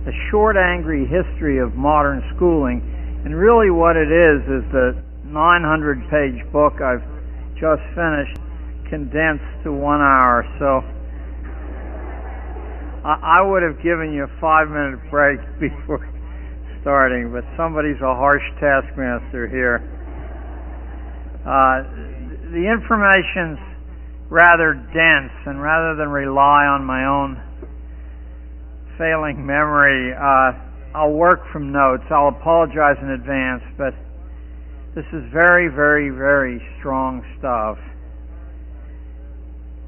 A Short Angry History of Modern Schooling. And really what it is the 900-page book I've just finished condensed to 1 hour. So I would have given you a 5-minute break before starting, but somebody's a harsh taskmaster here. The information's rather dense, and rather than rely on my own failing memory, I'll work from notes. I'll apologize in advance, but this is very, very, very strong stuff.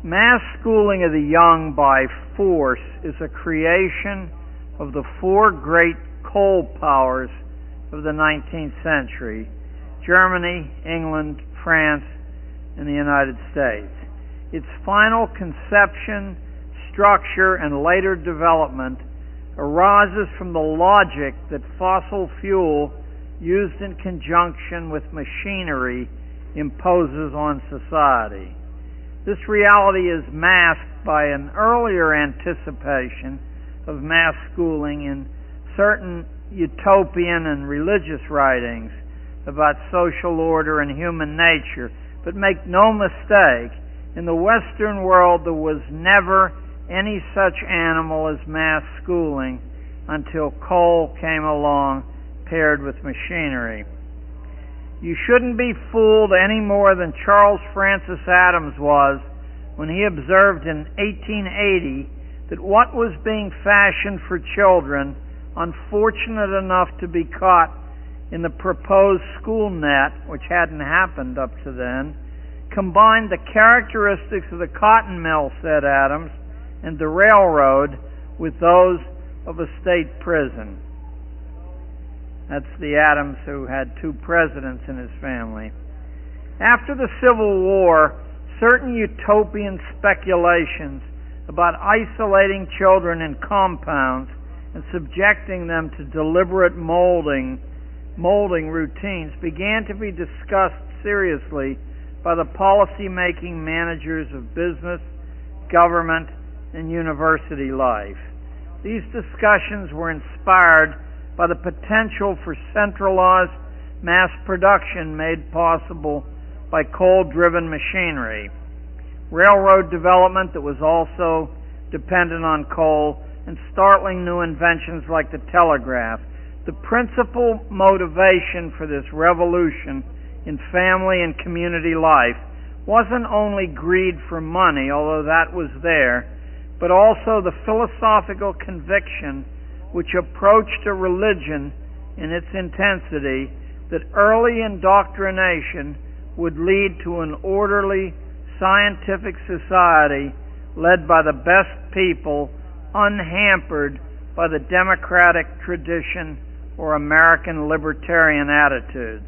Mass schooling of the young by force is a creation of the four great coal powers of the 19th century: Germany, England, France, and the United States. Its final conception, structure, and later development arises from the logic that fossil fuel used in conjunction with machinery imposes on society. This reality is masked by an earlier anticipation of mass schooling in certain utopian and religious writings about social order and human nature. But make no mistake, in the Western world there was never any such animal as mass schooling until coal came along paired with machinery. You shouldn't be fooled any more than Charles Francis Adams was when he observed in 1880 that what was being fashioned for children, unfortunate enough to be caught in the proposed school net, which hadn't happened up to then, combined the characteristics of the cotton mill, said Adams, and the railroad with those of a state prison. That's the Adams who had two presidents in his family. After the Civil War, certain utopian speculations about isolating children in compounds and subjecting them to deliberate molding routines began to be discussed seriously by the policy-making managers of business, government, and university life. These discussions were inspired by the potential for centralized mass production made possible by coal-driven machinery, railroad development that was also dependent on coal, and startling new inventions like the telegraph. The principal motivation for this revolution in family and community life wasn't only greed for money, although that was there, but also the philosophical conviction which approached a religion in its intensity that early indoctrination would lead to an orderly, scientific society led by the best people, unhampered by the democratic tradition or American libertarian attitudes.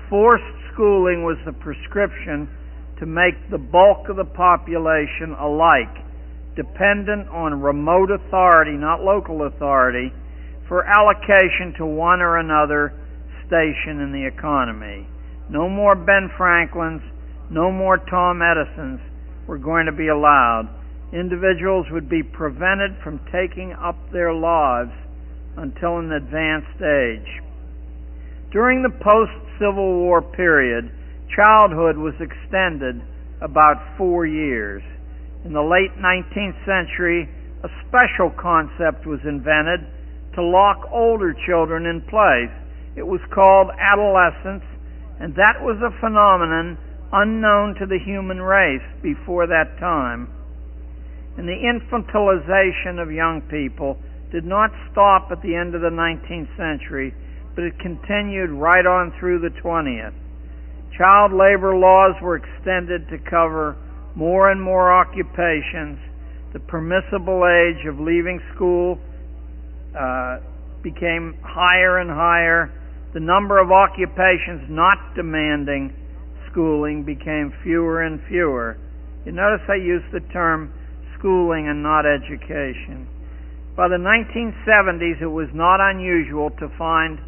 Forced schooling was the prescription to make the bulk of the population alike, dependent on remote authority, not local authority, for allocation to one or another station in the economy. No more Ben Franklins, no more Tom Edisons were going to be allowed. Individuals would be prevented from taking up their lives until an advanced age. During the post-Civil War period, childhood was extended about 4 years. In the late 19th century, a special concept was invented to lock older children in place. It was called adolescence, and that was a phenomenon unknown to the human race before that time. And the infantilization of young people did not stop at the end of the 19th century, but it continued right on through the 20th. Child labor laws were extended to cover more and more occupations. The permissible age of leaving school became higher and higher. The number of occupations not demanding schooling became fewer and fewer. You notice I use the term schooling and not education. By the 1970s, it was not unusual to find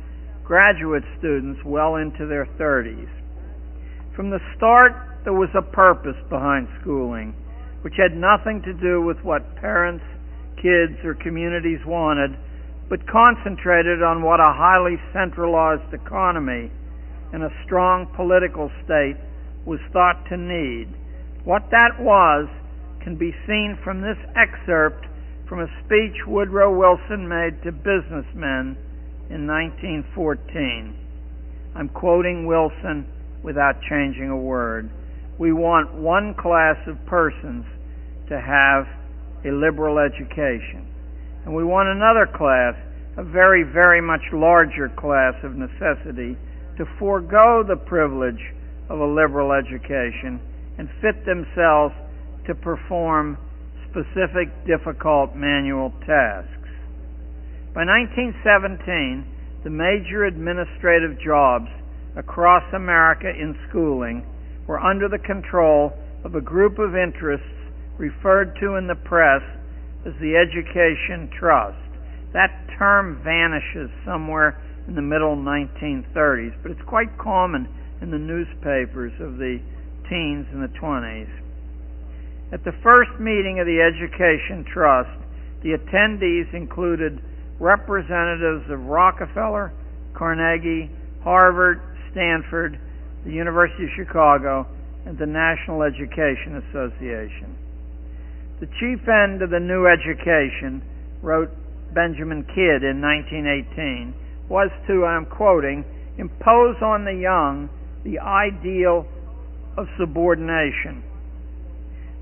graduate students well into their 30s. From the start, there was a purpose behind schooling, which had nothing to do with what parents, kids, or communities wanted, but concentrated on what a highly centralized economy and a strong political state was thought to need. What that was can be seen from this excerpt from a speech Woodrow Wilson made to businessmen in 1914. I'm quoting Wilson without changing a word. We want one class of persons to have a liberal education, and we want another class, a very, very much larger class of necessity, to forego the privilege of a liberal education and fit themselves to perform specific, difficult manual tasks. By 1917, the major administrative jobs across America in schooling were under the control of a group of interests referred to in the press as the Education Trust. That term vanishes somewhere in the middle 1930s, but it's quite common in the newspapers of the teens and the 20s. At the first meeting of the Education Trust, the attendees included representatives of Rockefeller, Carnegie, Harvard, Stanford, the University of Chicago, and the National Education Association. The chief end of the new education, wrote Benjamin Kidd in 1918, was to, I'm quoting, impose on the young the ideal of subordination.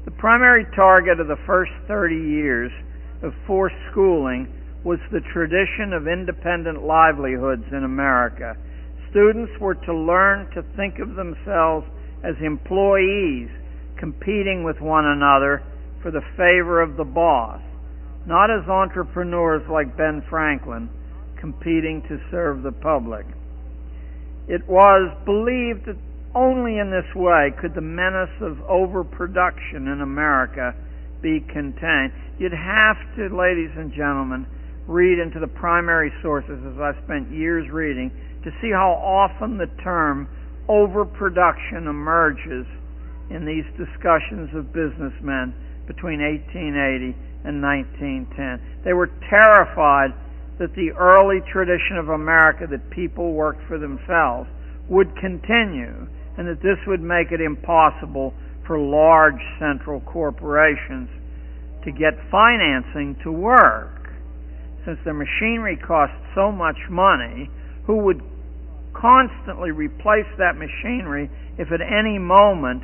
The primary target of the first 30 years of forced schooling was the tradition of independent livelihoods in America. Students were to learn to think of themselves as employees competing with one another for the favor of the boss, not as entrepreneurs like Ben Franklin competing to serve the public. It was believed that only in this way could the menace of overproduction in America be contained. You'd have to, ladies and gentlemen, read into the primary sources, as I've spent years reading, to see how often the term overproduction emerges in these discussions of businessmen between 1880 and 1910. They were terrified that the early tradition of America, that people worked for themselves, would continue, and that this would make it impossible for large central corporations to get financing to work. Since the machinery cost so much money, who would constantly replace that machinery if at any moment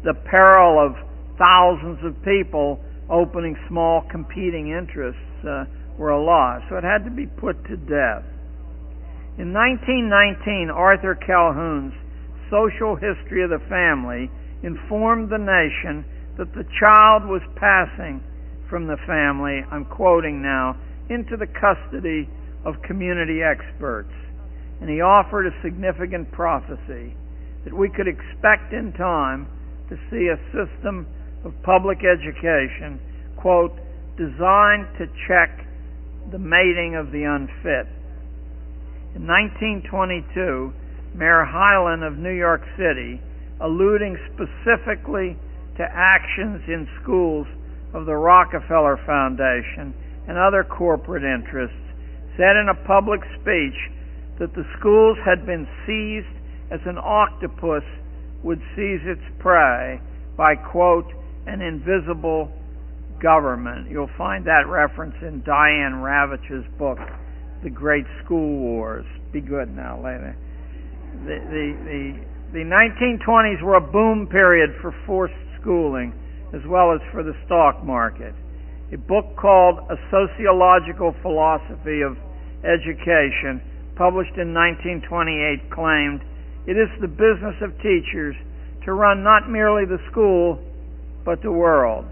the peril of thousands of people opening small competing interests were a loss? So it had to be put to death. In 1919, Arthur Calhoun's Social History of the Family informed the nation that the child was passing from the family, I'm quoting now, into the custody of community experts. And he offered a significant prophecy that we could expect in time to see a system of public education, quote, designed to check the mating of the unfit. In 1922, Mayor Hylan of New York City, alluding specifically to actions in schools of the Rockefeller Foundation and other corporate interests, said in a public speech that the schools had been seized as an octopus would seize its prey by, quote, an invisible government. You'll find that reference in Diane Ravitch's book, The Great School Wars. Be good now, later. The 1920s were a boom period for forced schooling as well as for the stock market. A book called A Sociological Philosophy of Education, published in 1928, claimed, "It is the business of teachers to run not merely the school, but the world."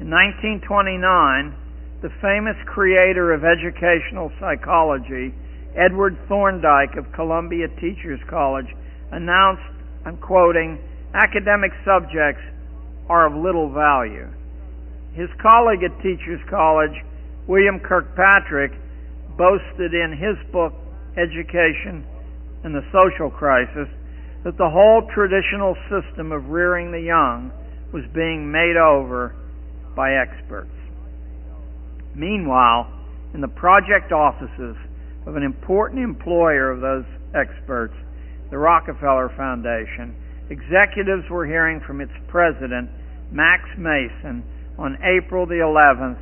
In 1929, the famous creator of educational psychology, Edward Thorndike of Columbia Teachers College, announced, I'm quoting, "Academic subjects are of little value." His colleague at Teachers College, William Kirkpatrick, boasted in his book, Education and the Social Crisis, that the whole traditional system of rearing the young was being made over by experts. Meanwhile, in the project offices of an important employer of those experts, the Rockefeller Foundation, executives were hearing from its president, Max Mason, on April the 11th,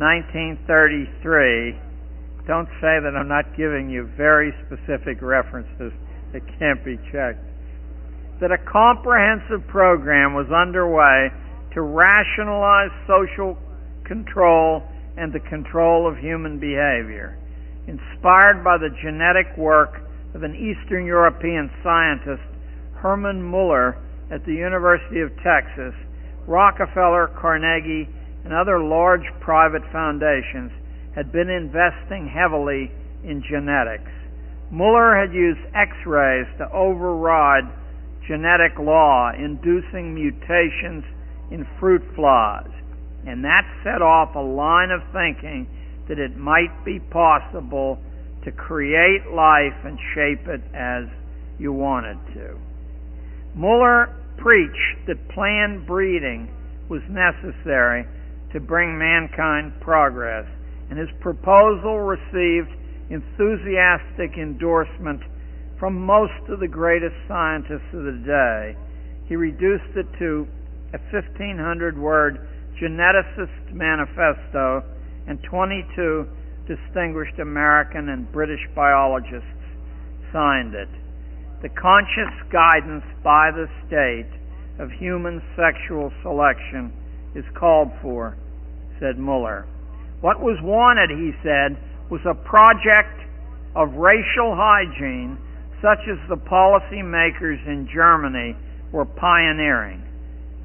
1933. Don't say that I'm not giving you very specific references that can't be checked. That a comprehensive program was underway to rationalize social control and the control of human behavior. Inspired by the genetic work of an Eastern European scientist, Hermann Muller, at the University of Texas, Rockefeller, Carnegie, and other large private foundations had been investing heavily in genetics. Muller had used X-rays to override genetic law, inducing mutations in fruit flies, and that set off a line of thinking that it might be possible to create life and shape it as you wanted to. Muller preached that planned breeding was necessary to bring mankind progress, and his proposal received enthusiastic endorsement from most of the greatest scientists of the day. He reduced it to a 1,500-word geneticist manifesto, and 22 distinguished American and British biologists signed it. The conscious guidance by the state of human sexual selection is called for, said Muller. What was wanted, he said, was a project of racial hygiene such as the policy makers in Germany were pioneering,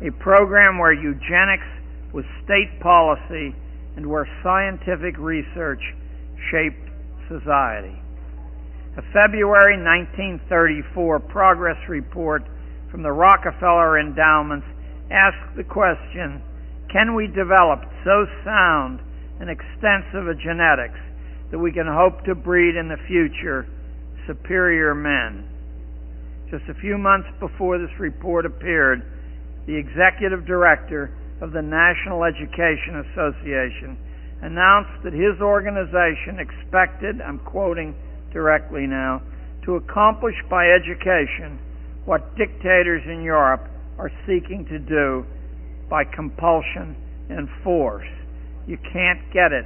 a program where eugenics was state policy and where scientific research shaped society. A February 1934 progress report from the Rockefeller endowments asked the question, can we develop so sound and extensive a genetics that we can hope to breed in the future superior men? Just a few months before this report appeared, the executive director of the National Education Association announced that his organization expected, I'm quoting directly now, to accomplish by education what dictators in Europe are seeking to do by compulsion and force. You can't get it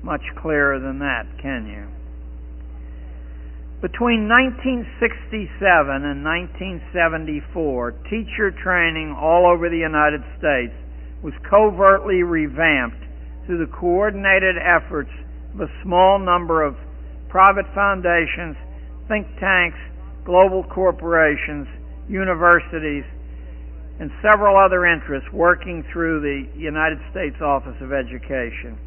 much clearer than that, can you? Between 1967 and 1974, teacher training all over the United States was covertly revamped through the coordinated efforts of a small number of private foundations, think tanks, global corporations, universities, and several other interests working through the United States Office of Education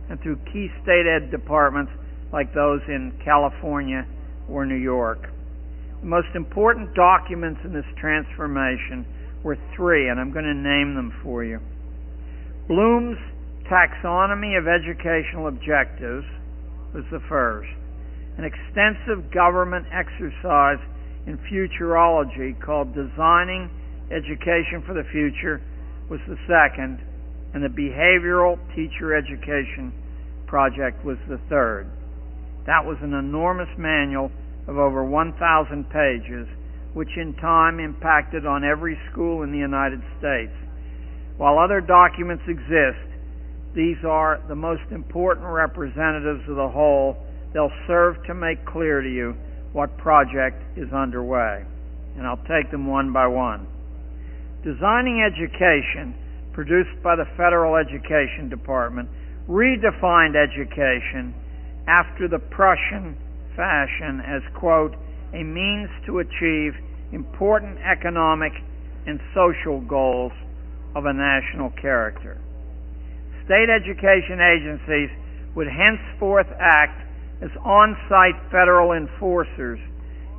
and through key state ed departments like those in California or New York. The most important documents in this transformation were three, and I'm going to name them for you. Bloom's Taxonomy of Educational Objectives was the first. An extensive government exercise in futurology called Designing Education for the Future was the second, and the Behavioral Teacher Education Project was the third. That was an enormous manual of over 1,000 pages, which in time impacted on every school in the United States. While other documents exist, these are the most important representatives of the whole. They'll serve to make clear to you what project is underway, and I'll take them one by one. Designing Education, produced by the Federal Education Department, redefined education after the Prussian fashion as, quote, a means to achieve important economic and social goals of a national character. State education agencies would henceforth act as on-site federal enforcers,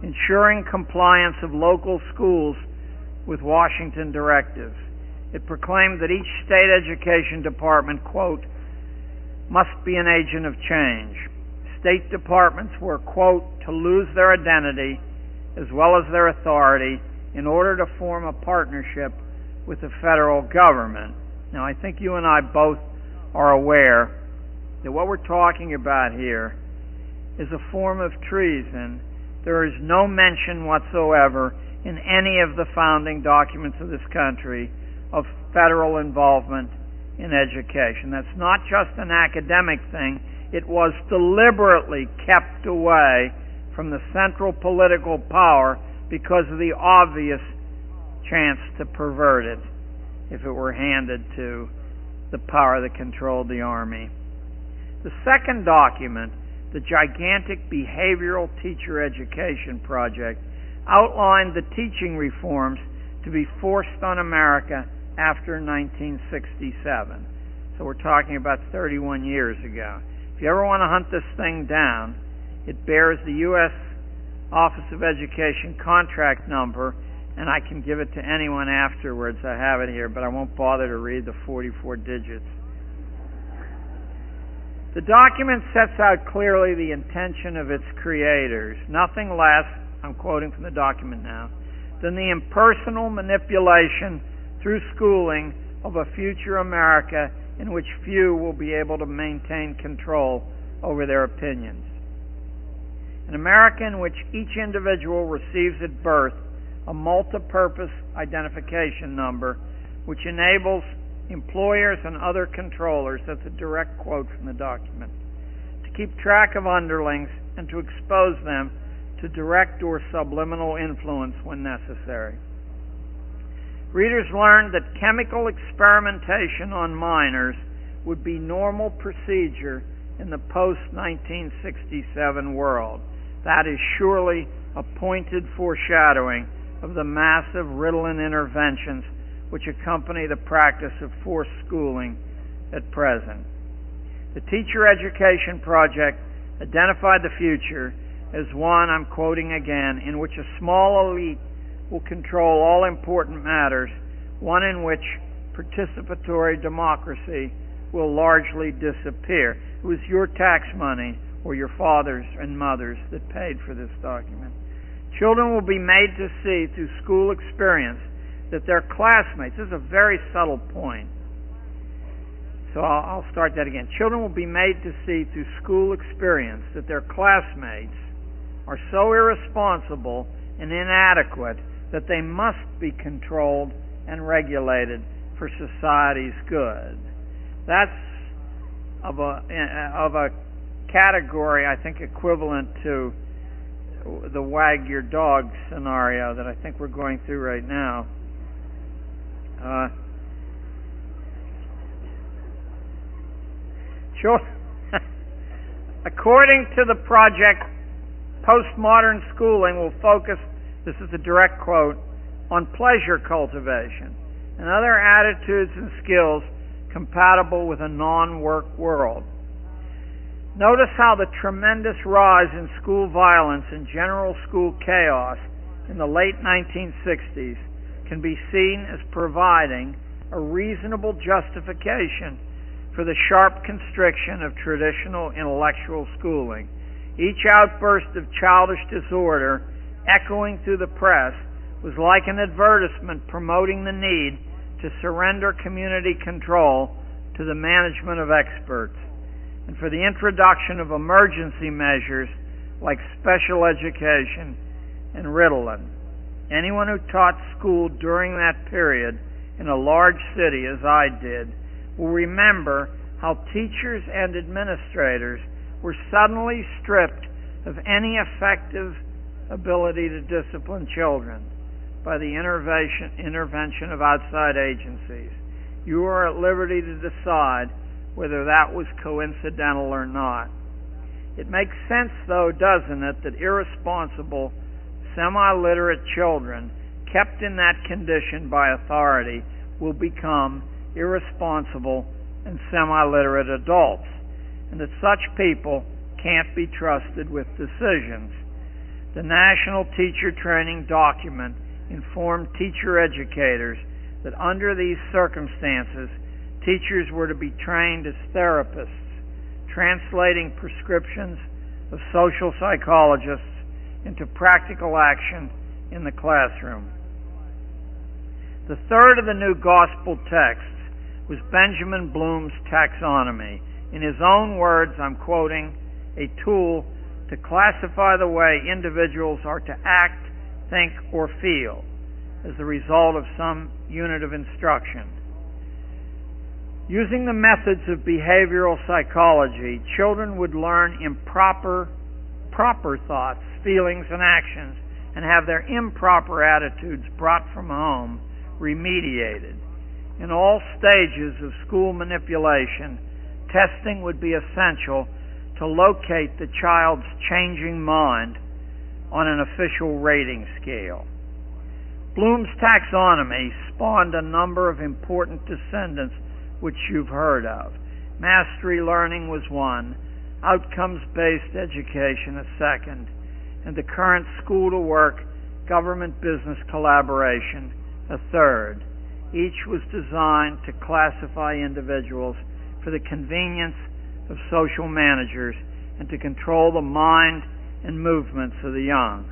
ensuring compliance of local schools with Washington directives. It proclaimed that each state education department, quote, must be an agent of change. State departments were, quote, to lose their identity as well as their authority in order to form a partnership with the federal government. Now, I think you and I both are aware that what we're talking about here is a form of treason, there is no mention whatsoever in any of the founding documents of this country of federal involvement in education. That's not just an academic thing. It was deliberately kept away from the central political power because of the obvious chance to pervert it if it were handed to the power that controlled the army. The second document, the gigantic Behavioral Teacher Education Project, outlined the teaching reforms to be forced on America after 1967. So we're talking about 31 years ago. If you ever want to hunt this thing down, it bears the U.S. Office of Education contract number, and I can give it to anyone afterwards. I have it here, but I won't bother to read the 44 digits. The document sets out clearly the intention of its creators, nothing less, I'm quoting from the document now, than the impersonal manipulation through schooling of a future America in which few will be able to maintain control over their opinions. An America in which each individual receives at birth a multi-purpose identification number which enables employers and other controllers, that's a direct quote from the document, to keep track of underlings and to expose them to direct or subliminal influence when necessary. Readers learned that chemical experimentation on minors would be normal procedure in the post-1967 world. That is surely a pointed foreshadowing of the massive Ritalin interventions which accompany the practice of forced schooling at present. The Teacher Education Project identified the future as one, I'm quoting again, in which a small elite will control all important matters, one in which participatory democracy will largely disappear. It was your tax money or your fathers and mothers that paid for this document. Children will be made to see through school experience that their classmates, this is a very subtle point, so I'll start that again. Children will be made to see through school experience that their classmates are so irresponsible and inadequate that they must be controlled and regulated for society's good. That's of a category, I think, equivalent to the wag your dog scenario that I think we're going through right now. According to the project, postmodern schooling will focus, this is a direct quote, on pleasure cultivation and other attitudes and skills compatible with a non-work world. Notice how the tremendous rise in school violence and general school chaos in the late 1960s can be seen as providing a reasonable justification for the sharp constriction of traditional intellectual schooling. Each outburst of childish disorder echoing through the press was like an advertisement promoting the need to surrender community control to the management of experts, and for the introduction of emergency measures like special education and Ritalin. Anyone who taught school during that period in a large city, as I did, will remember how teachers and administrators were suddenly stripped of any effective ability to discipline children by the intervention of outside agencies. You are at liberty to decide whether that was coincidental or not. It makes sense, though, doesn't it, that irresponsible, semi-literate children kept in that condition by authority will become irresponsible and semi-literate adults, and that such people can't be trusted with decisions. The National Teacher Training Document informed teacher educators that under these circumstances, teachers were to be trained as therapists, translating prescriptions of social psychologists into practical action in the classroom. The third of the new gospel texts was Benjamin Bloom's taxonomy, In his own words, I'm quoting, a tool to classify the way individuals are to act, think, or feel as the result of some unit of instruction. Using the methods of behavioral psychology, children would learn proper thoughts, feelings, and actions, and have their improper attitudes brought from home remediated. In all stages of school manipulation, testing would be essential to locate the child's changing mind on an official rating scale. Bloom's taxonomy spawned a number of important descendants which you've heard of. Mastery learning was one, outcomes-based education a second, and the current school-to-work government-business collaboration a third. Each was designed to classify individuals for the convenience of social managers and to control the mind and movements of the young.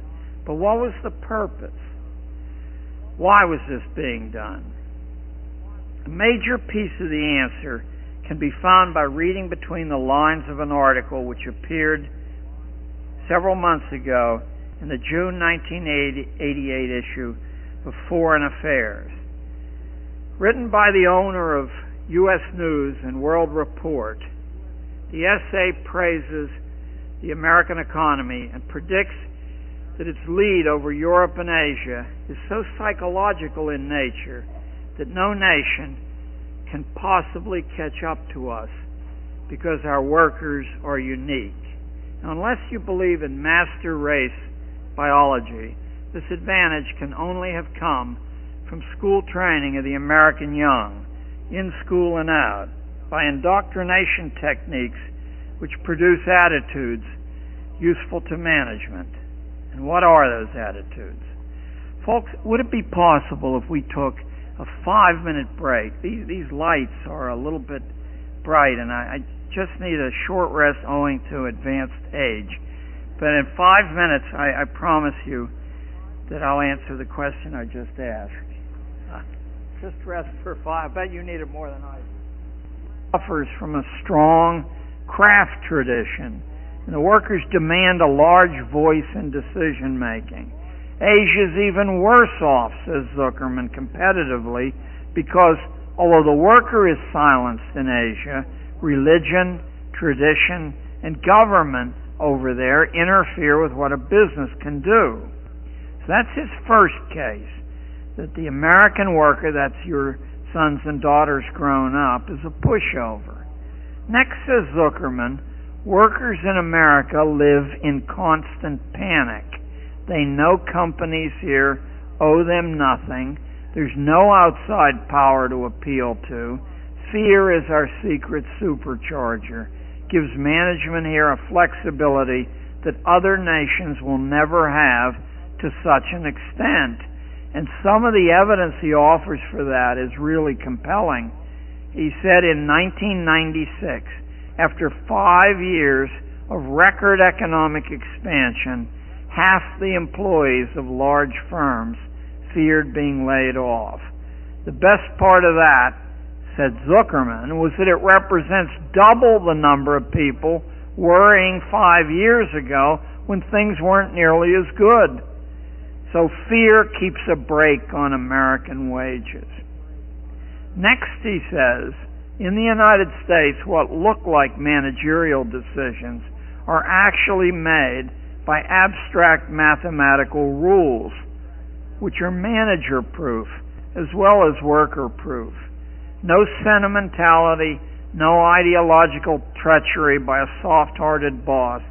But what was the purpose? Why was this being done? A major piece of the answer can be found by reading between the lines of an article which appeared several months ago in the June 1988 issue of Foreign Affairs. Written by the owner of U.S. News and World Report, the essay praises the American economy and predicts that its lead over Europe and Asia is so psychological in nature that no nation can possibly catch up to us because our workers are unique. Now, unless you believe in master race biology, this advantage can only have come from school training of the American young, in school and out, by indoctrination techniques which produce attitudes useful to management. And what are those attitudes? Folks, would it be possible if we took a 5-minute break? These lights are a little bit bright, and I just need a short rest owing to advanced age. But in 5 minutes, I promise you that I'll answer the question I just asked. Just rest for 5. I bet you need it more than I do. Suffers from a strong craft tradition, and the workers demand a large voice in decision making. Asia's even worse off, says Zuckerman, competitively, because although the worker is silenced in Asia, religion, tradition, and government over there interfere with what a business can do. So that's his first case, that the American worker, that's your sons and daughters grown up, is a pushover. Next, says Zuckerman, workers in America live in constant panic. They know companies here owe them nothing. There's no outside power to appeal to. Fear is our secret supercharger. Gives management here a flexibility that other nations will never have to such an extent. And some of the evidence he offers for that is really compelling. He said in 1996, after 5 years of record economic expansion, half the employees of large firms feared being laid off. The best part of that, said Zuckerman, was that it represents double the number of people worrying 5 years ago when things weren't nearly as good. So fear keeps a brake on American wages. Next, he says, in the United States, what look like managerial decisions are actually made by abstract mathematical rules, which are manager-proof as well as worker-proof. No sentimentality, no ideological treachery by a soft-hearted boss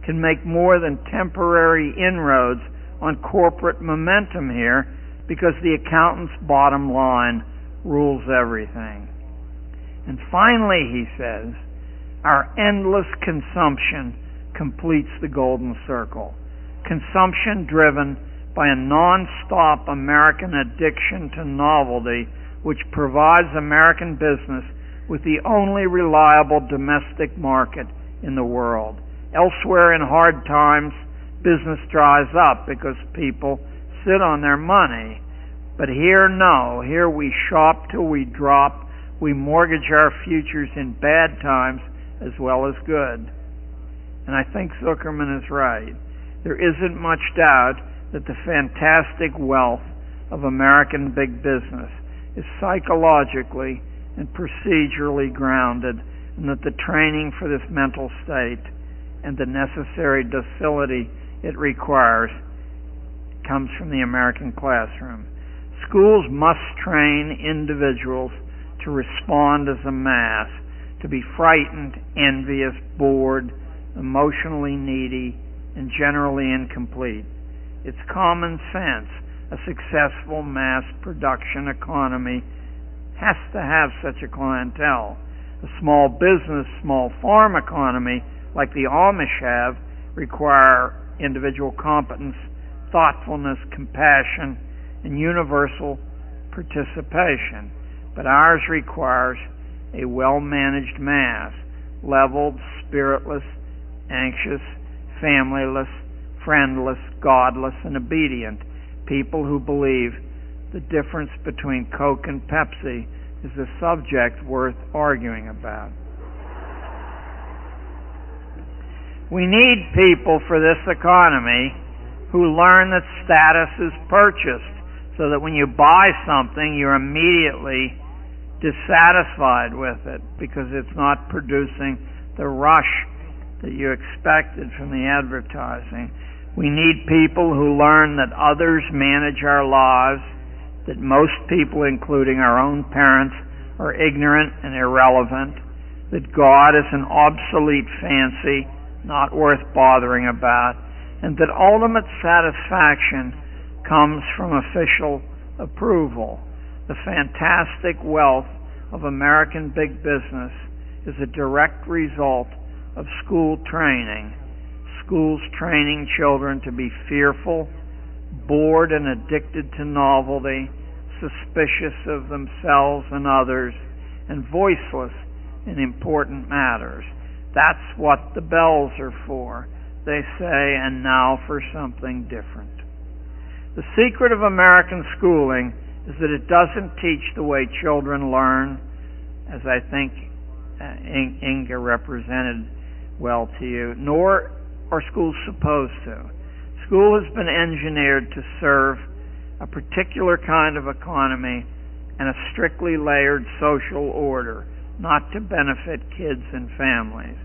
can make more than temporary inroads on corporate momentum here, because the accountant's bottom line rules everything. And finally, he says, our endless consumption completes the golden circle. Consumption driven by a non-stop American addiction to novelty, which provides American business with the only reliable domestic market in the world. Elsewhere in hard times, business dries up because people sit on their money. But here, no. Here we shop till we drop. We mortgage our futures in bad times as well as good. And I think Zuckerman is right. There isn't much doubt that the fantastic wealth of American big business is psychologically and procedurally grounded, and that the training for this mental state and the necessary docility it requires comes from the American classroom. Schools must train individuals to respond as a mass, to be frightened, envious, bored, emotionally needy, and generally incomplete. It's common sense. A successful mass production economy has to have such a clientele. A small business, small farm economy like the Amish have require individual competence, thoughtfulness, compassion, and universal participation. But ours requires a well-managed mass, leveled, spiritless, anxious, familyless, friendless, godless, and obedient, people who believe the difference between Coke and Pepsi is a subject worth arguing about. We need people for this economy who learn that status is purchased, so that when you buy something, you're immediately dissatisfied with it because it's not producing the rush that you expected from the advertising. We need people who learn that others manage our lives, that most people, including our own parents, are ignorant and irrelevant, that God is an obsolete fancy, not worth bothering about, and that ultimate satisfaction comes from official approval. The fantastic wealth of American big business is a direct result of school training. Schools training children to be fearful, bored and addicted to novelty, suspicious of themselves and others, and voiceless in important matters. That's what the bells are for. They say, and now for something different. The secret of American schooling is that it doesn't teach the way children learn, as I think Inga represented well to you, nor are schools supposed to. School has been engineered to serve a particular kind of economy and a strictly layered social order, not to benefit kids and families.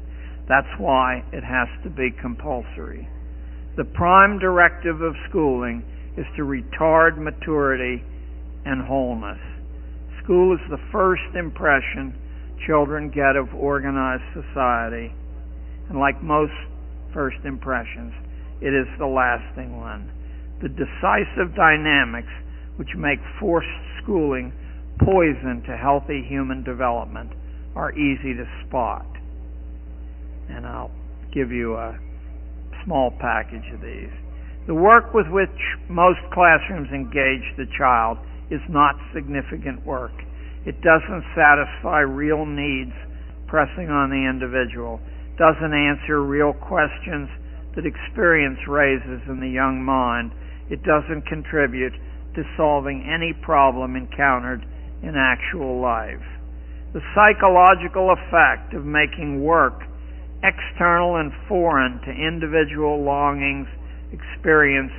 That's why it has to be compulsory. The prime directive of schooling is to retard maturity and wholeness. School is the first impression children get of organized society, and like most first impressions, it is the lasting one. The decisive dynamics which make forced schooling poison to healthy human development are easy to spot. And I'll give you a small package of these. The work with which most classrooms engage the child is not significant work. It doesn't satisfy real needs pressing on the individual, doesn't answer real questions that experience raises in the young mind. It doesn't contribute to solving any problem encountered in actual life. The psychological effect of making work external and foreign to individual longings, experience,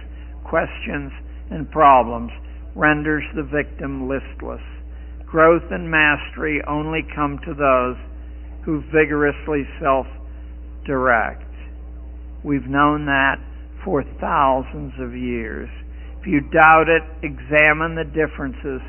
questions, and problems renders the victim listless. Growth and mastery only come to those who vigorously self-direct. We've known that for thousands of years. If you doubt it, examine the differences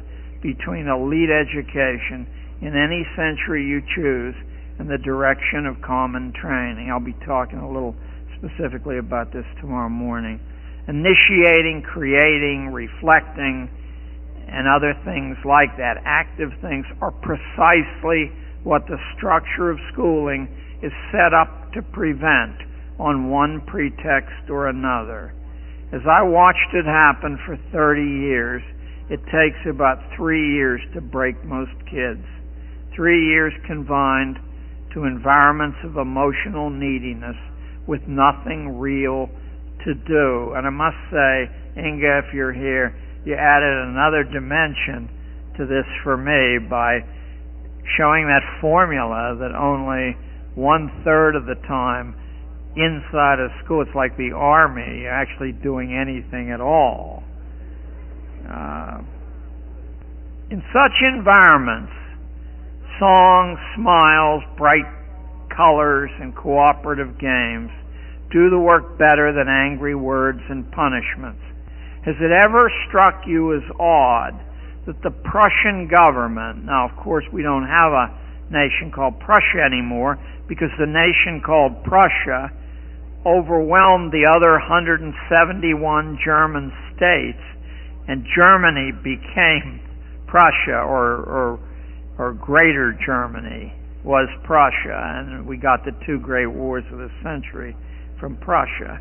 between elite education in any century you choose and the direction of common training. I'll be talking a little specifically about this tomorrow morning. Initiating, creating, reflecting, and other things like that, active things, are precisely what the structure of schooling is set up to prevent on one pretext or another. As I watched it happen for 30 years, it takes about 3 years to break most kids. 3 years confined to environments of emotional neediness with nothing real to do. And I must say, Inga, if you're here, you added another dimension to this for me by showing that formula that only 1/3 of the time inside a school. It's like the army, actually doing anything at all. In such environments, songs, smiles, bright colors, and cooperative games do the work better than angry words and punishments. Has it ever struck you as odd that the Prussian government, now of course we don't have a nation called Prussia anymore because the nation called Prussia overwhelmed the other 171 German states, and Germany became Prussia, or Greater Germany was Prussia, and we got the two great wars of the century from Prussia.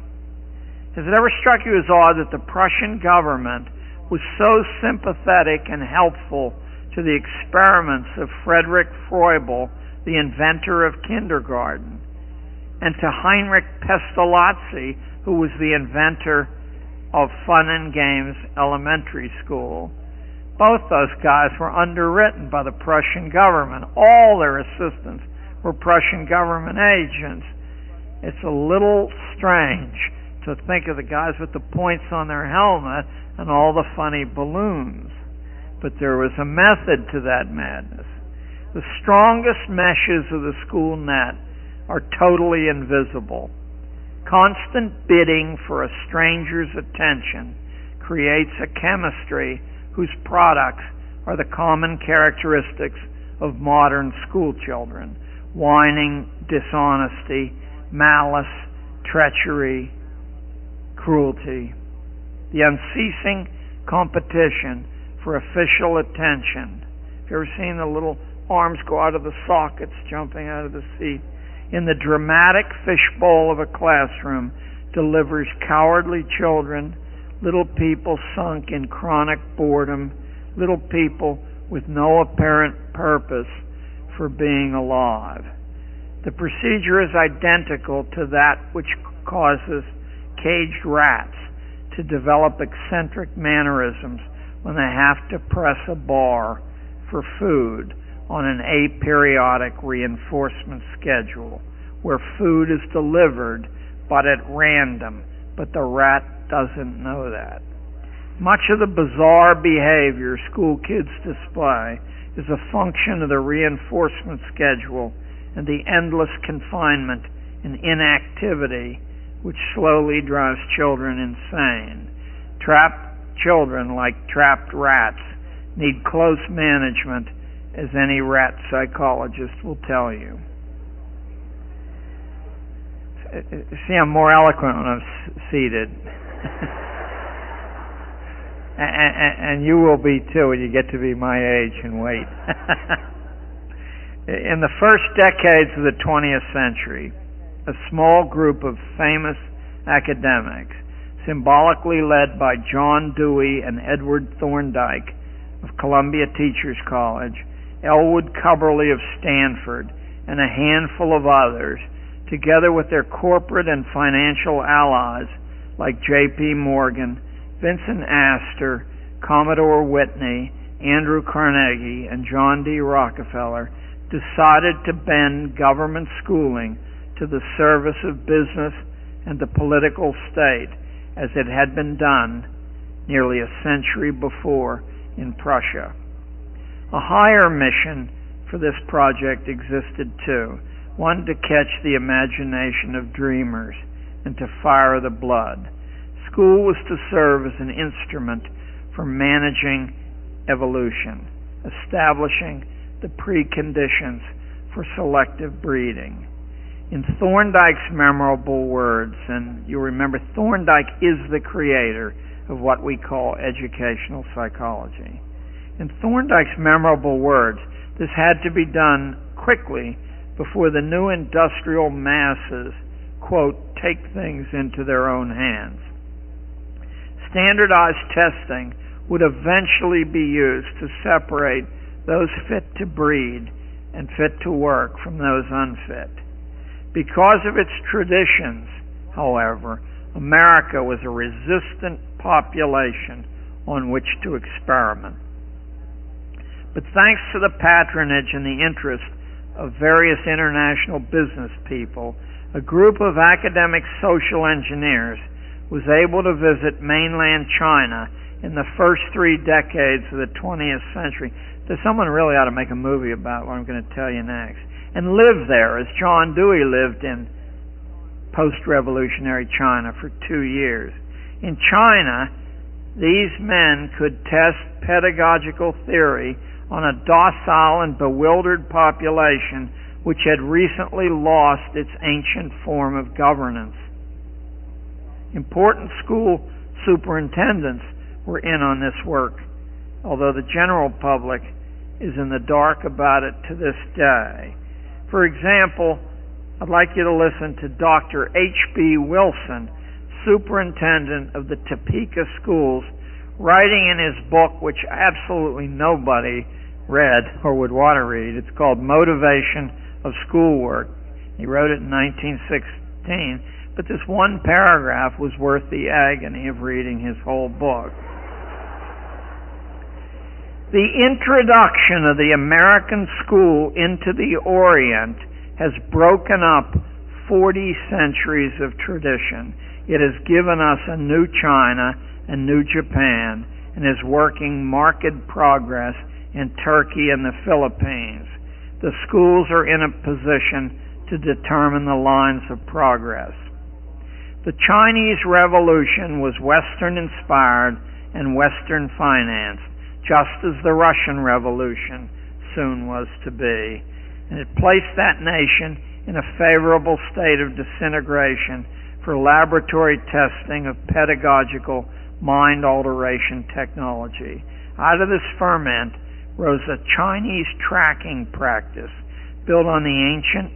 Has it ever struck you as odd that the Prussian government was so sympathetic and helpful to the experiments of Friedrich Froebel, the inventor of kindergarten, and to Heinrich Pestalozzi, who was the inventor of Fun and Games Elementary School? Both those guys were underwritten by the Prussian government. All their assistants were Prussian government agents. It's a little strange to think of the guys with the points on their helmet and all the funny balloons. But there was a method to that madness. The strongest meshes of the school net are totally invisible. Constant bidding for a stranger's attention creates a chemistry whose products are the common characteristics of modern school children: whining, dishonesty, malice, treachery, cruelty. The unceasing competition for official attention. Have you ever seen the little arms go out of the sockets, jumping out of the seat? In the dramatic fishbowl of a classroom delivers cowardly children, little people sunk in chronic boredom, little people with no apparent purpose for being alive. The procedure is identical to that which causes caged rats to develop eccentric mannerisms when they have to press a bar for food on an aperiodic reinforcement schedule, where food is delivered but at random, but the rat doesn't know that. Much of the bizarre behavior school kids display is a function of the reinforcement schedule and the endless confinement and inactivity which slowly drives children insane. Trapped children, like trapped rats, need close management, as any rat psychologist will tell you. See, I'm more eloquent when I'm seated. and you will be too when you get to be my age and weight. In the first decades of the 20th century, a small group of famous academics, symbolically led by John Dewey and Edward Thorndike of Columbia Teachers College, Elwood Cubberley of Stanford, and a handful of others, together with their corporate and financial allies like J.P. Morgan, Vincent Astor, Commodore Whitney, Andrew Carnegie, and John D. Rockefeller, decided to bend government schooling to the service of business and the political state, as it had been done nearly a century before in Prussia. A higher mission for this project existed too, one to catch the imagination of dreamers and to fire the blood. School was to serve as an instrument for managing evolution, establishing the preconditions for selective breeding. In Thorndike's memorable words, and you remember Thorndike is the creator of what we call educational psychology. In Thorndike's memorable words, this had to be done quickly before the new industrial masses, quote, take things into their own hands. Standardized testing would eventually be used to separate those fit to breed and fit to work from those unfit. Because of its traditions, however, America was a resistant population on which to experiment. But thanks to the patronage and the interest of various international business people, a group of academic social engineers was able to visit mainland China in the first 3 decades of the 20th century. So someone really ought to make a movie about what I'm going to tell you next. And live there, as John Dewey lived in post-revolutionary China for 2 years. In China, these men could test pedagogical theory on a docile and bewildered population which had recently lost its ancient form of governance. Important school superintendents were in on this work, although the general public is in the dark about it to this day. For example, I'd like you to listen to Dr. H.B. Wilson, superintendent of the Topeka schools, writing in his book, which absolutely nobody read or would want to read. It's called Motivation of Schoolwork. He wrote it in 1916, but this one paragraph was worth the agony of reading his whole book. The introduction of the American school into the Orient has broken up 40 centuries of tradition. It has given us a new China, a new Japan, and is working marked progress in Turkey and the Philippines. The schools are in a position to determine the lines of progress. The Chinese Revolution was Western-inspired and Western-financed, just as the Russian Revolution soon was to be. And it placed that nation in a favorable state of disintegration for laboratory testing of pedagogical mind alteration technology. Out of this ferment rose a Chinese tracking practice built on the ancient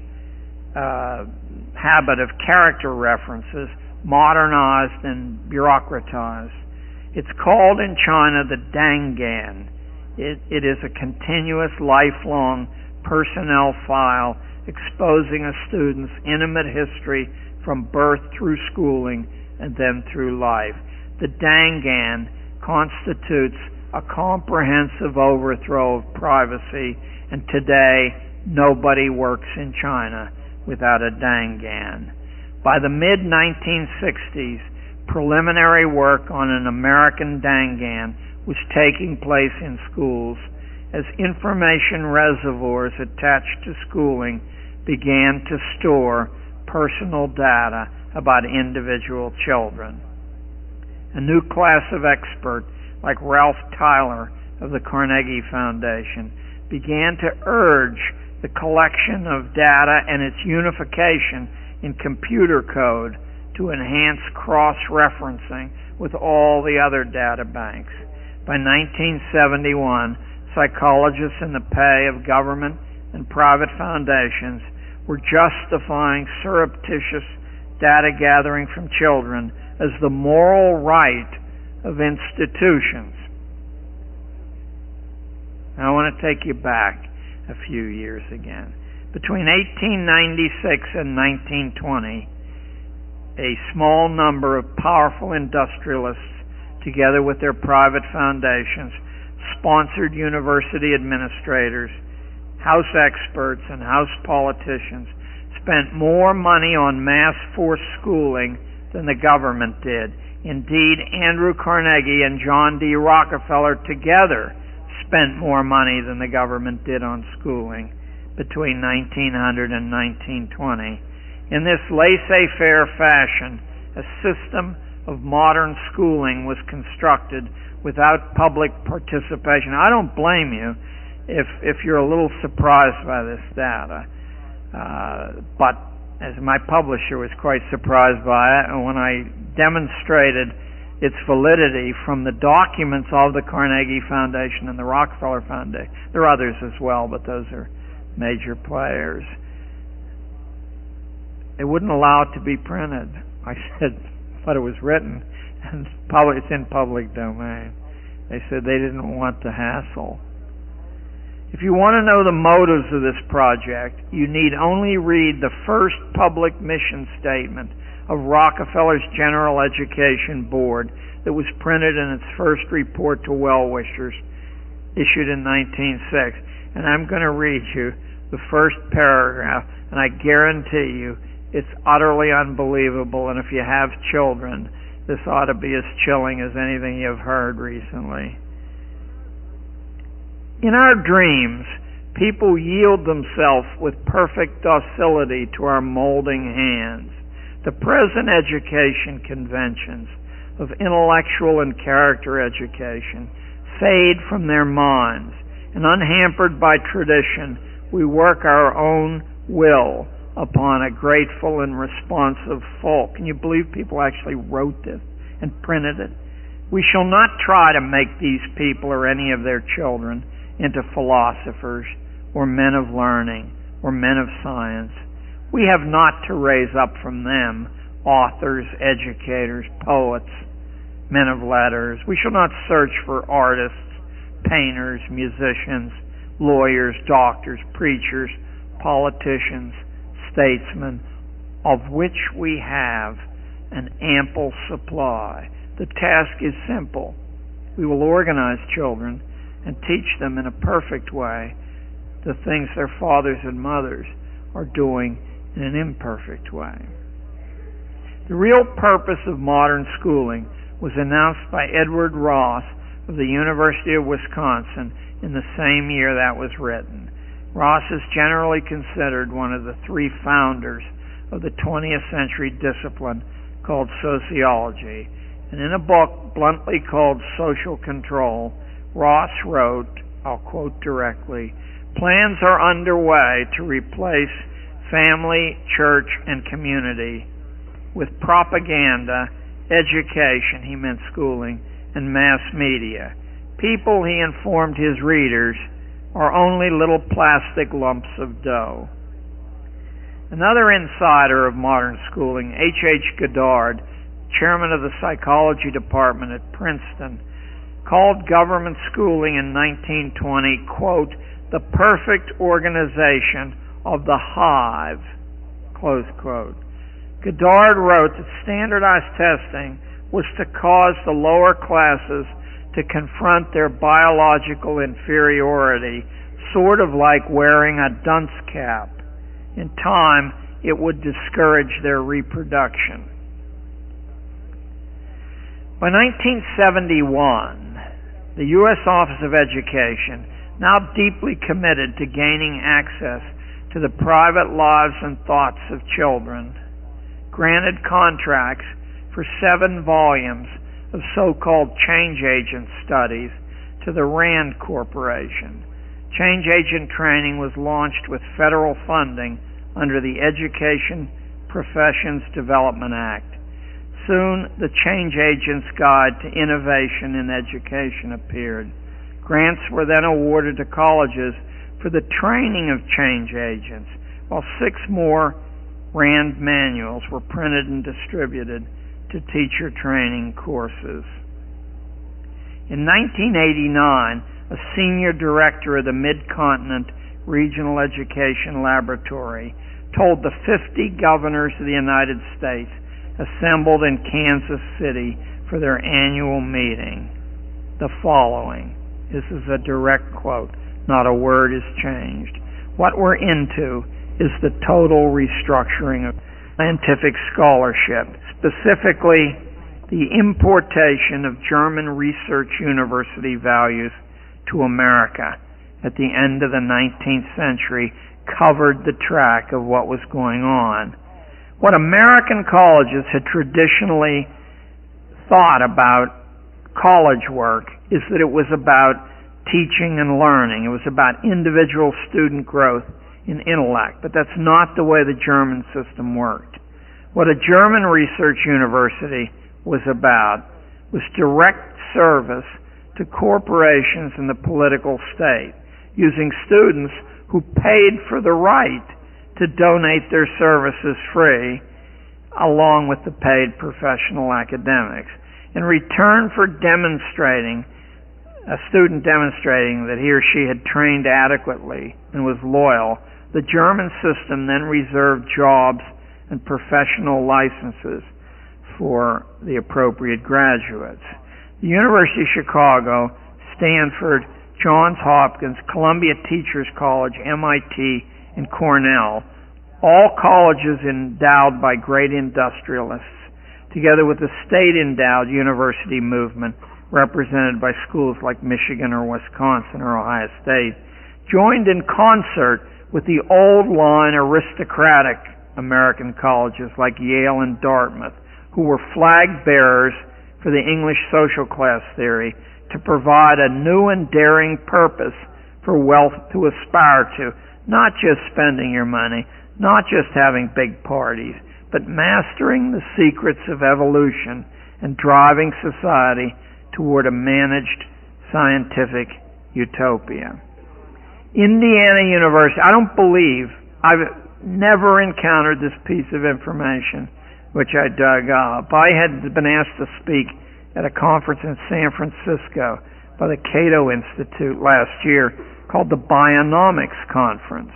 habit of character references, modernized and bureaucratized. It's called in China the Dangan. It is a continuous, lifelong personnel file exposing a student's intimate history from birth through schooling and then through life. The Dangan constitutes a comprehensive overthrow of privacy, and today nobody works in China without a Dangan. By the mid-1960s, preliminary work on an American Dangan was taking place in schools as information reservoirs attached to schooling began to store personal data about individual children. A new class of expert, like Ralph Tyler of the Carnegie Foundation, began to urge the collection of data and its unification in computer code to enhance cross-referencing with all the other data banks. By 1971, psychologists in the pay of government and private foundations were justifying surreptitious data gathering from children as the moral right of institutions. Now, I want to take you back a few years again. Between 1896 and 1920, a small number of powerful industrialists, together with their private foundations, sponsored university administrators, house experts, and house politicians, spent more money on mass forced schooling than the government did. Indeed, Andrew Carnegie and John D. Rockefeller together spent more money than the government did on schooling between 1900 and 1920. In this laissez-faire fashion, a system of modern schooling was constructed without public participation. I don't blame you if you're a little surprised by this data, but as my publisher was quite surprised by it, and when I demonstrated its validity from the documents of the Carnegie Foundation and the Rockefeller Foundation. There are others as well, but those are major players. They wouldn't allow it to be printed. I said, but it was written, and it's in public domain. They said they didn't want the hassle. If you want to know the motives of this project, you need only read the first public mission statement of Rockefeller's General Education Board that was printed in its first report to well-wishers, issued in 1906. And I'm going to read you the first paragraph, and I guarantee you it's utterly unbelievable, and if you have children, this ought to be as chilling as anything you've heard recently. In our dreams, people yield themselves with perfect docility to our molding hands. The present education conventions of intellectual and character education fade from their minds, and unhampered by tradition, we work our own will upon a grateful and responsive folk. Can you believe people actually wrote this and printed it? We shall not try to make these people or any of their children into philosophers or men of learning or men of science. We have not to raise up from them authors, educators, poets, men of letters. We shall not search for artists, painters, musicians, lawyers, doctors, preachers, politicians, statesmen, of which we have an ample supply. The task is simple. We will organize children and teach them in a perfect way the things their fathers and mothers are doing in an imperfect way. The real purpose of modern schooling was announced by Edward Ross of the University of Wisconsin in the same year that was written. Ross is generally considered one of the three founders of the 20th century discipline called sociology, and in a book bluntly called Social Control, Ross wrote, I'll quote directly, "Plans are underway to replace family, church, and community with propaganda, education," he meant schooling, "and mass media. People," he informed his readers, "are only little plastic lumps of dough." Another insider of modern schooling, H. Goddard, chairman of the psychology department at Princeton, called government schooling in 1920, quote, "the perfect organization of the hive," close quote. Goddard wrote that standardized testing was to cause the lower classes to confront their biological inferiority, sort of like wearing a dunce cap. In time, it would discourage their reproduction. By 1971, the U.S. Office of Education, now deeply committed to gaining access to the private lives and thoughts of children, granted contracts for 7 volumes of so-called change agent studies to the Rand Corporation. Change agent training was launched with federal funding under the Education Professions Development Act. Soon, the Change Agent's Guide to Innovation in Education appeared. Grants were then awarded to colleges for the training of change agents, while 6 more Rand manuals were printed and distributed to teacher training courses. In 1989, a senior director of the Mid-Continent Regional Education Laboratory told the 50 governors of the United States assembled in Kansas City for their annual meeting the following. This is a direct quote. Not a word is changed. "What we're into is the total restructuring of scientific scholarship, specifically the importation of German research university values to America at the end of the 19th century covered the track of what was going on. What American colleges had traditionally thought about college work is that it was about teaching and learning. It was about individual student growth in intellect, but that's not the way the German system worked. What a German research university was about was direct service to corporations and the political state, using students who paid for the right to donate their services free, along with the paid professional academics. In return for a student demonstrating that he or she had trained adequately and was loyal, the German system then reserved jobs and professional licenses for the appropriate graduates. The University of Chicago, Stanford, Johns Hopkins, Columbia Teachers College, MIT, and Cornell, all colleges endowed by great industrialists, together with the state-endowed university movement represented by schools like Michigan or Wisconsin or Ohio State, joined in concert with the old-line aristocratic American colleges like Yale and Dartmouth, who were flag bearers for the English social class theory to provide a new and daring purpose for wealth to aspire to, not just spending your money, not just having big parties, but mastering the secrets of evolution and driving society toward a managed scientific utopia. Indiana University, I've never encountered this piece of information, which I dug up. I had been asked to speak at a conference in San Francisco by the Cato Institute last year called the Bionomics Conference.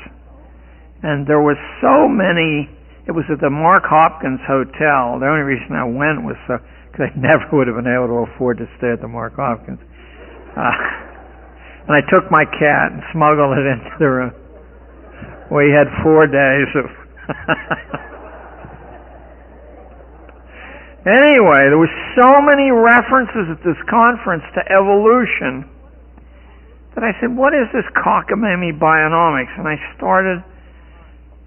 And there was so many, it was at the Mark Hopkins Hotel. The only reason I went was because I never would have been able to afford to stay at the Mark Hopkins. And I took my cat and smuggled it into the room. We had 4 days of... Anyway, there were so many references at this conference to evolution that I said, what is this cockamamie bionomics? And I started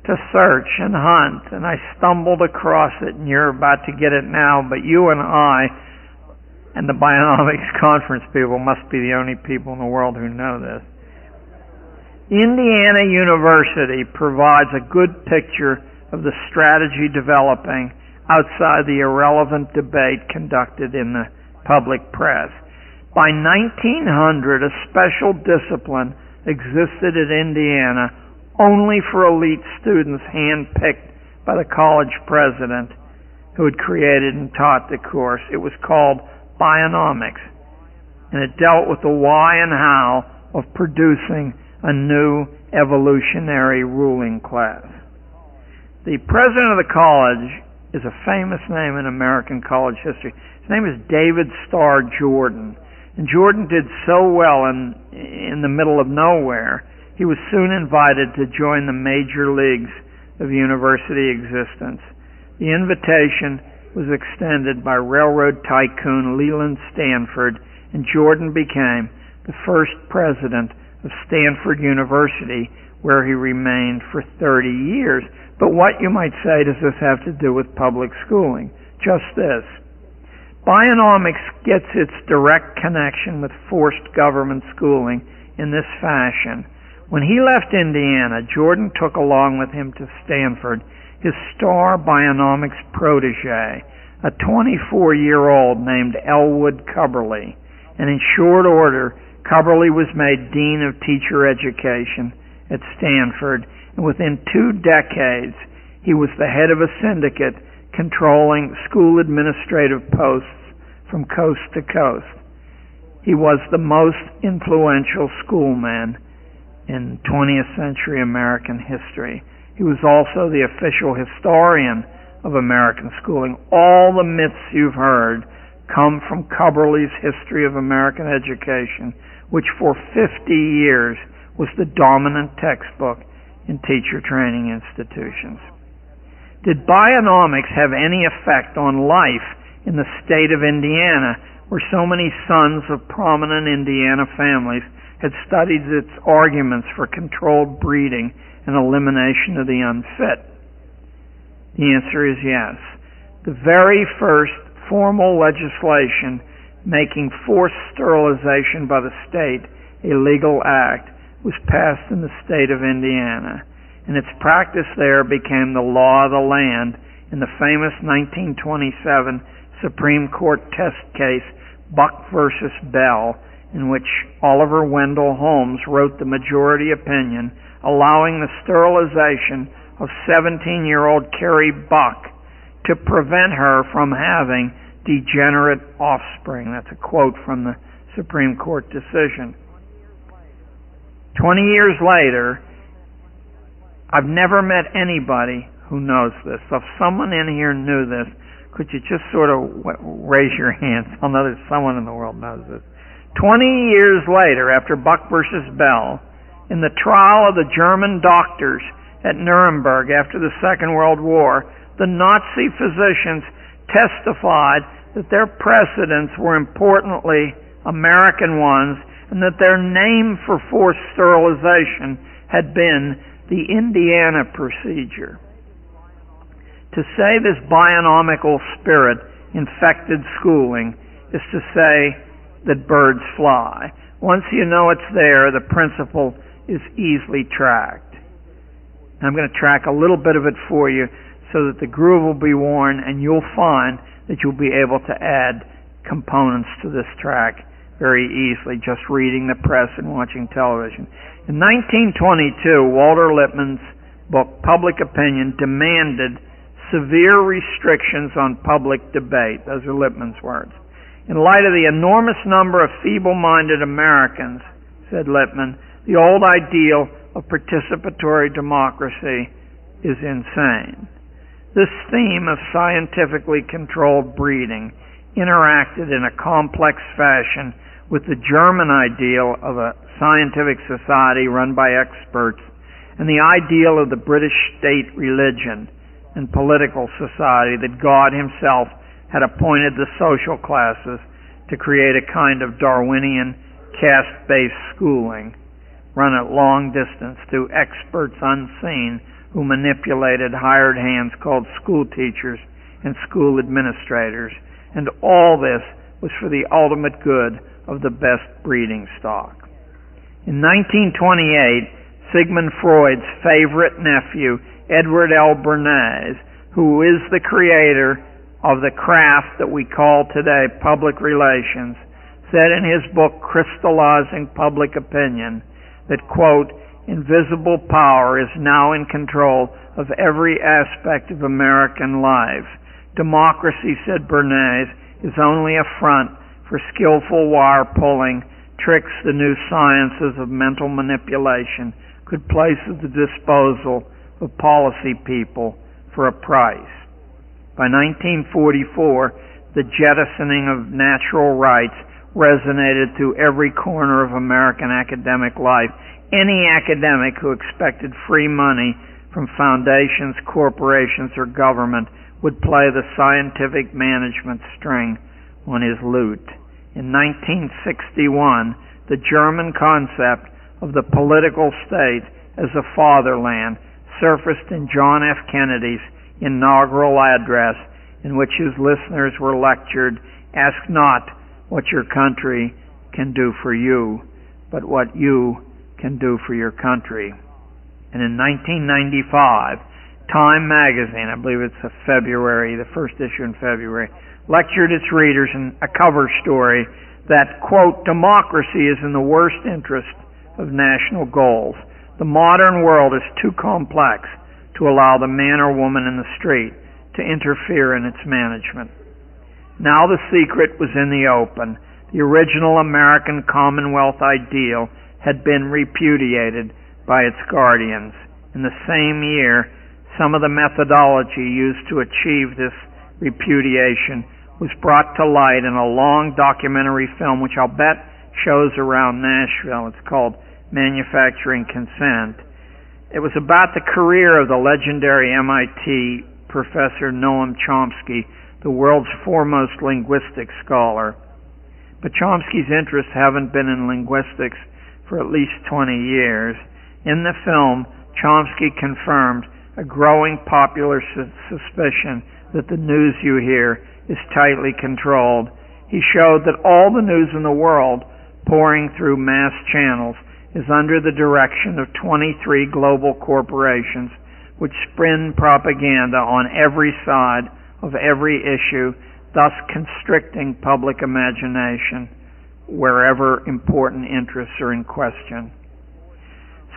to search and hunt, and I stumbled across it, and you're about to get it now, but you and I and the Bionomics Conference people must be the only people in the world who know this. Indiana University provides a good picture of the strategy developing outside the irrelevant debate conducted in the public press. By 1900, a special discipline existed at Indiana only for elite students handpicked by the college president who had created and taught the course. It was called Bionomics, and it dealt with the why and how of producing a new evolutionary ruling class. The president of the college is a famous name in American college history. His name is David Starr Jordan. And Jordan did so well in the middle of nowhere, he was soon invited to join the major leagues of university existence. The invitation was extended by railroad tycoon Leland Stanford, and Jordan became the first president of Stanford University, where he remained for 30 years. But what, you might say, does this have to do with public schooling? Just this. Bionomics gets its direct connection with forced government schooling in this fashion. When he left Indiana, Jordan took along with him to Stanford his star bionomics protege, a 24-year-old named Elwood Cubberley. And in short order, Cubberley was made Dean of Teacher Education at Stanford, and within 2 decades, he was the head of a syndicate controlling school administrative posts from coast to coast. He was the most influential schoolman in 20th century American history. He was also the official historian of American schooling. All the myths you've heard come from Cubberley's History of American Education, which for 50 years was the dominant textbook in teacher training institutions. Did bionomics have any effect on life in the state of Indiana, where so many sons of prominent Indiana families had studied its arguments for controlled breeding and elimination of the unfit? The answer is yes. The very first formal legislation making forced sterilization by the state a legal act was passed in the state of Indiana, and its practice there became the law of the land in the famous 1927 Supreme Court test case Buck versus Bell, in which Oliver Wendell Holmes wrote the majority opinion allowing the sterilization of 17-year-old Carrie Buck to prevent her from having degenerate offspring. That's a quote from the Supreme Court decision. 20 years later, I've never met anybody who knows this. So if someone in here knew this, could you just sort of raise your hands? I'll know that someone in the world knows this. 20 years later, after Buck versus Bell, in the trial of the German doctors at Nuremberg after the Second World War, the Nazi physicians testified that their precedents were importantly American ones, and that their name for forced sterilization had been the Indiana procedure. To say this bionomical spirit infected schooling is to say that birds fly. Once you know it's there, the principle is easily tracked. I'm going to track a little bit of it for you so that the groove will be worn, and you'll find that you'll be able to add components to this track very easily, just reading the press and watching television. In 1922, Walter Lippmann's book, Public Opinion, demanded severe restrictions on public debate. Those are Lippmann's words. In light of the enormous number of feeble-minded Americans, said Lippmann, the old ideal of participatory democracy is insane. This theme of scientifically controlled breeding interacted in a complex fashion with the German ideal of a scientific society run by experts and the ideal of the British state religion and political society that God himself had appointed the social classes to create a kind of Darwinian caste-based schooling run at long distance through experts unseen who manipulated hired hands called school teachers and school administrators, and all this was for the ultimate good of the best breeding stock. In 1928, Sigmund Freud's favorite nephew, Edward L. Bernays, who is the creator of the craft that we call today public relations, said in his book Crystallizing Public Opinion that, quote, invisible power is now in control of every aspect of American life. Democracy, said Bernays, is only a front for skillful wire-pulling tricks the new sciences of mental manipulation could place at the disposal of policy people for a price. By 1944, the jettisoning of natural rights resonated through every corner of American academic life. Any academic who expected free money from foundations, corporations, or government would play the scientific management string on his lute. In 1961, the German concept of the political state as a fatherland surfaced in John F. Kennedy's inaugural address, in which his listeners were lectured, "Ask not what your country can do for you, but what you can do for your country." And in 1995, Time magazine, I believe it's the first issue in February, lectured its readers in a cover story that, quote, democracy is in the worst interest of national goals. The modern world is too complex to allow the man or woman in the street to interfere in its management. Now the secret was in the open. The original American Commonwealth ideal had been repudiated by its guardians. In the same year, some of the methodology used to achieve this repudiation was brought to light in a long documentary film, which I'll bet shows around Nashville. It's called Manufacturing Consent. It was about the career of the legendary MIT professor Noam Chomsky, the world's foremost linguistics scholar. But Chomsky's interests haven't been in linguistics for at least 20 years. In the film, Chomsky confirmed a growing popular suspicion that the news you hear is tightly controlled. He showed that all the news in the world pouring through mass channels is under the direction of 23 global corporations which spin propaganda on every side of every issue, thus constricting public imagination wherever important interests are in question.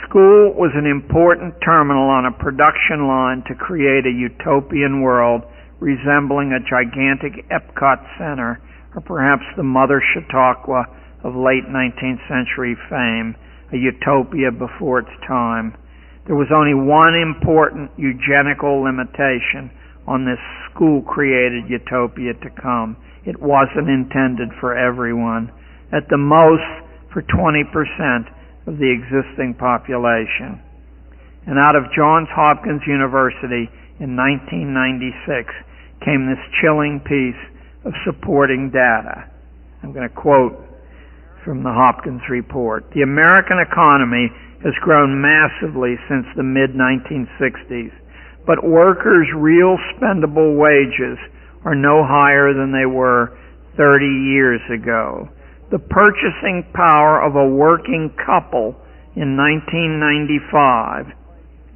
School was an important terminal on a production line to create a utopian world resembling a gigantic Epcot Center, or perhaps the Mother Chautauqua of late 19th century fame, a utopia before its time. There was only one important eugenical limitation on this school-created utopia to come. It wasn't intended for everyone, at the most for 20% of the existing population. And out of Johns Hopkins University in 1996 came this chilling piece of supporting data. I'm going to quote from the Hopkins report. The American economy has grown massively since the mid-1960s, but workers' real spendable wages are no higher than they were 30 years ago. The purchasing power of a working couple in 1995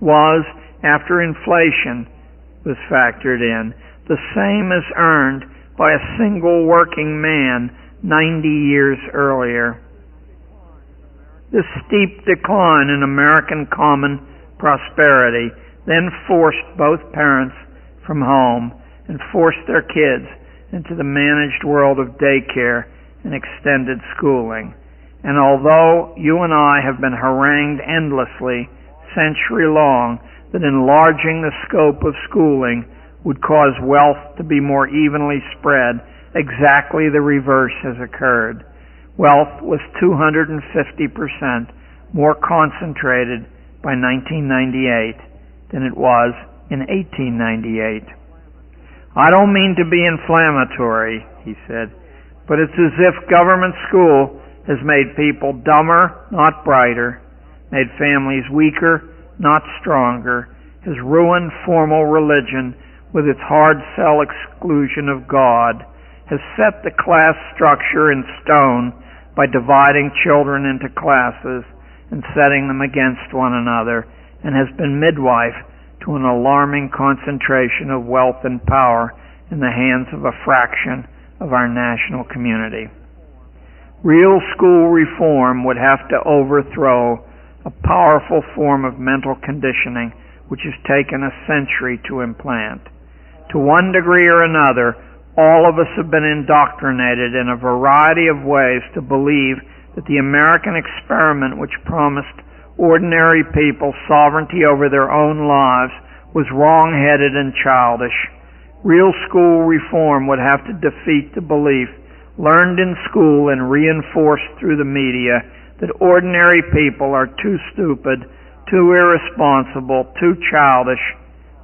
was, after inflation was factored in, the same as earned by a single working man 90 years earlier. This steep decline in American common prosperity then forced both parents from home and forced their kids into the managed world of daycare and extended schooling. And although you and I have been harangued endlessly, century long, that enlarging the scope of schooling would cause wealth to be more evenly spread, exactly the reverse has occurred. Wealth was 250% more concentrated by 1998 than it was in 1898. I don't mean to be inflammatory, he said, but it's as if government school has made people dumber, not brighter, made families weaker, not stronger, has ruined formal religion with its hard sell exclusion of God, has set the class structure in stone by dividing children into classes and setting them against one another, and has been midwife to an alarming concentration of wealth and power in the hands of a fraction of our national community. Real school reform would have to overthrow a powerful form of mental conditioning which has taken a century to implant. To one degree or another, all of us have been indoctrinated in a variety of ways to believe that the American experiment, which promised ordinary people sovereignty over their own lives, was wrong-headed and childish. Real school reform would have to defeat the belief, learned in school and reinforced through the media, that ordinary people are too stupid, too irresponsible, too childish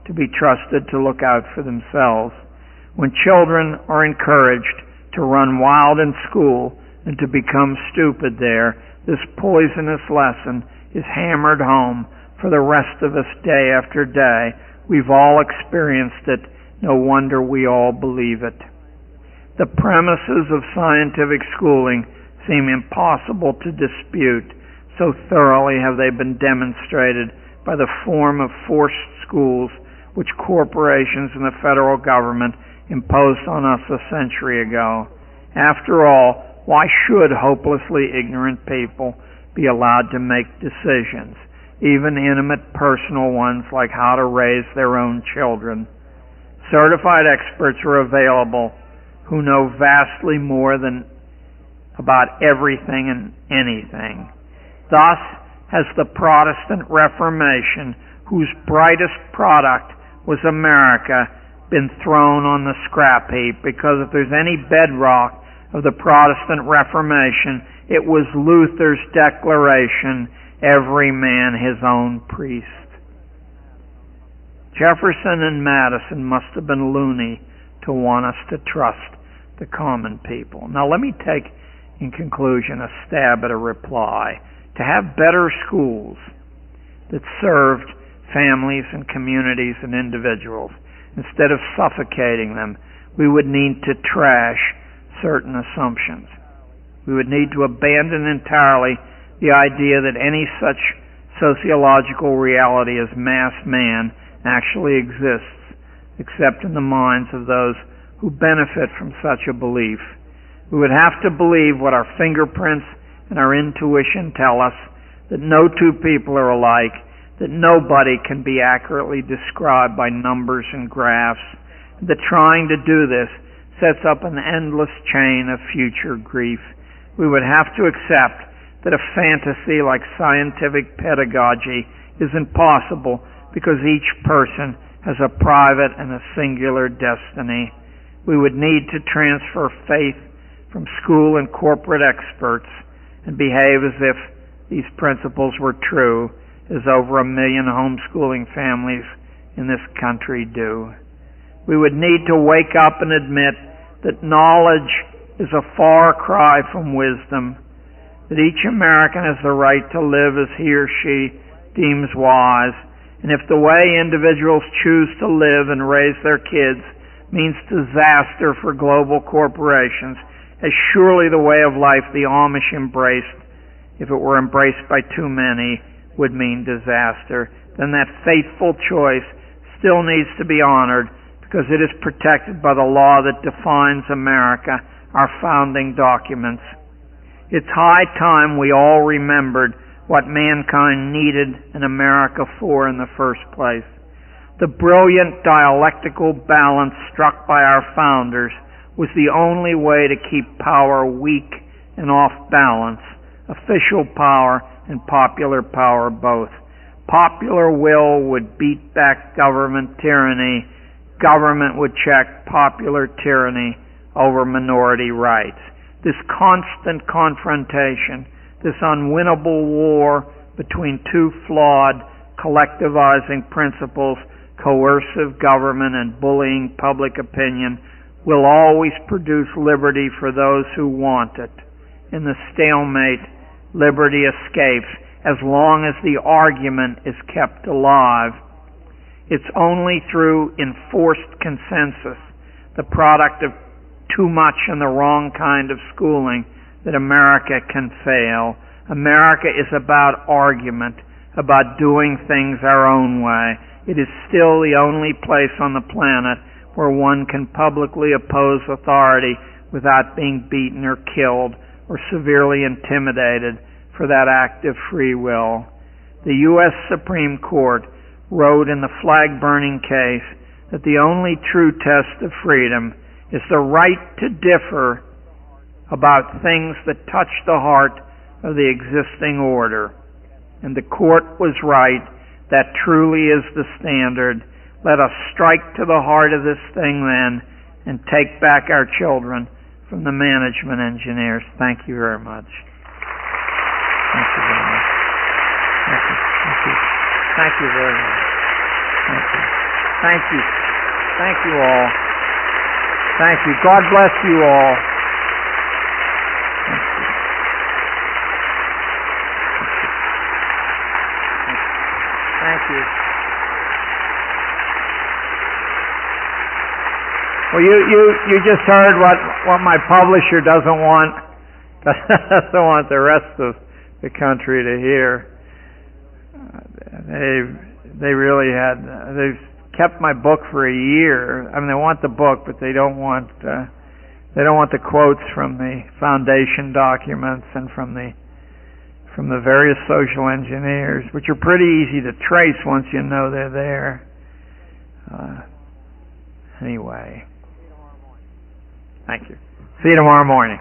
to be trusted to look out for themselves. When children are encouraged to run wild in school and to become stupid there, this poisonous lesson is hammered home for the rest of us day after day. We've all experienced it. No wonder we all believe it. The premises of scientific schooling seem impossible to dispute, so thoroughly have they been demonstrated by the form of forced schools which corporations and the federal government imposed on us a century ago. After all, why should hopelessly ignorant people be allowed to make decisions, even intimate personal ones like how to raise their own children? Certified experts are available who know vastly more than about everything and anything. Thus has the Protestant Reformation, whose brightest product was America, been thrown on the scrap heap, because if there's any bedrock of the Protestant Reformation, it was Luther's declaration, every man his own priest. Jefferson and Madison must have been loony to want us to trust the common people. Now let me take, in conclusion, a stab at a reply. To have better schools that served families and communities and individuals, instead of suffocating them, we would need to trash certain assumptions. We would need to abandon entirely the idea that any such sociological reality as mass man actually exists, except in the minds of those who benefit from such a belief. We would have to believe what our fingerprints and our intuition tell us, that no two people are alike, that nobody can be accurately described by numbers and graphs, that trying to do this sets up an endless chain of future grief. We would have to accept that a fantasy like scientific pedagogy is impossible because each person has a private and a singular destiny. We would need to transfer faith from school and corporate experts and behave as if these principles were true, as over 1 million homeschooling families in this country do. We would need to wake up and admit that knowledge is a far cry from wisdom, that each American has the right to live as he or she deems wise, and if the way individuals choose to live and raise their kids means disaster for global corporations, as surely the way of life the Amish embraced, if it were embraced by too many, would mean disaster, then that fateful choice still needs to be honored because it is protected by the law that defines America, our founding documents. It's high time we all remembered what mankind needed an America for in the first place. The brilliant dialectical balance struck by our founders was the only way to keep power weak and off balance, official power and popular power both. Popular will would beat back government tyranny. Government would check popular tyranny over minority rights. This constant confrontation, this unwinnable war between two flawed collectivizing principles, coercive government and bullying public opinion, will always produce liberty for those who want it. In the stalemate, liberty escapes as long as the argument is kept alive. It's only through enforced consensus, the product of too much and the wrong kind of schooling, that America can fail. America is about argument, about doing things our own way. It is still the only place on the planet where one can publicly oppose authority without being beaten or killed or severely intimidated for that act of free will. The U.S. Supreme Court wrote in the flag-burning case that the only true test of freedom is the right to differ about things that touch the heart of the existing order. And the court was right. That truly is the standard. Let us strike to the heart of this thing then and take back our children from the management engineers. Thank you very much. Thank you very much. Thank you. Thank you. Thank you very much. Thank you. Thank you. Thank you all. Thank you. God bless you all. Thank you. Thank you. Well, you just heard what my publisher doesn't want the rest of the country to hear. They really had they've kept my book for a year. I mean, they want the book, but they don't want the quotes from the foundation documents and from the various social engineers, which are pretty easy to trace once you know they're there. Anyway, thank you. See you tomorrow morning.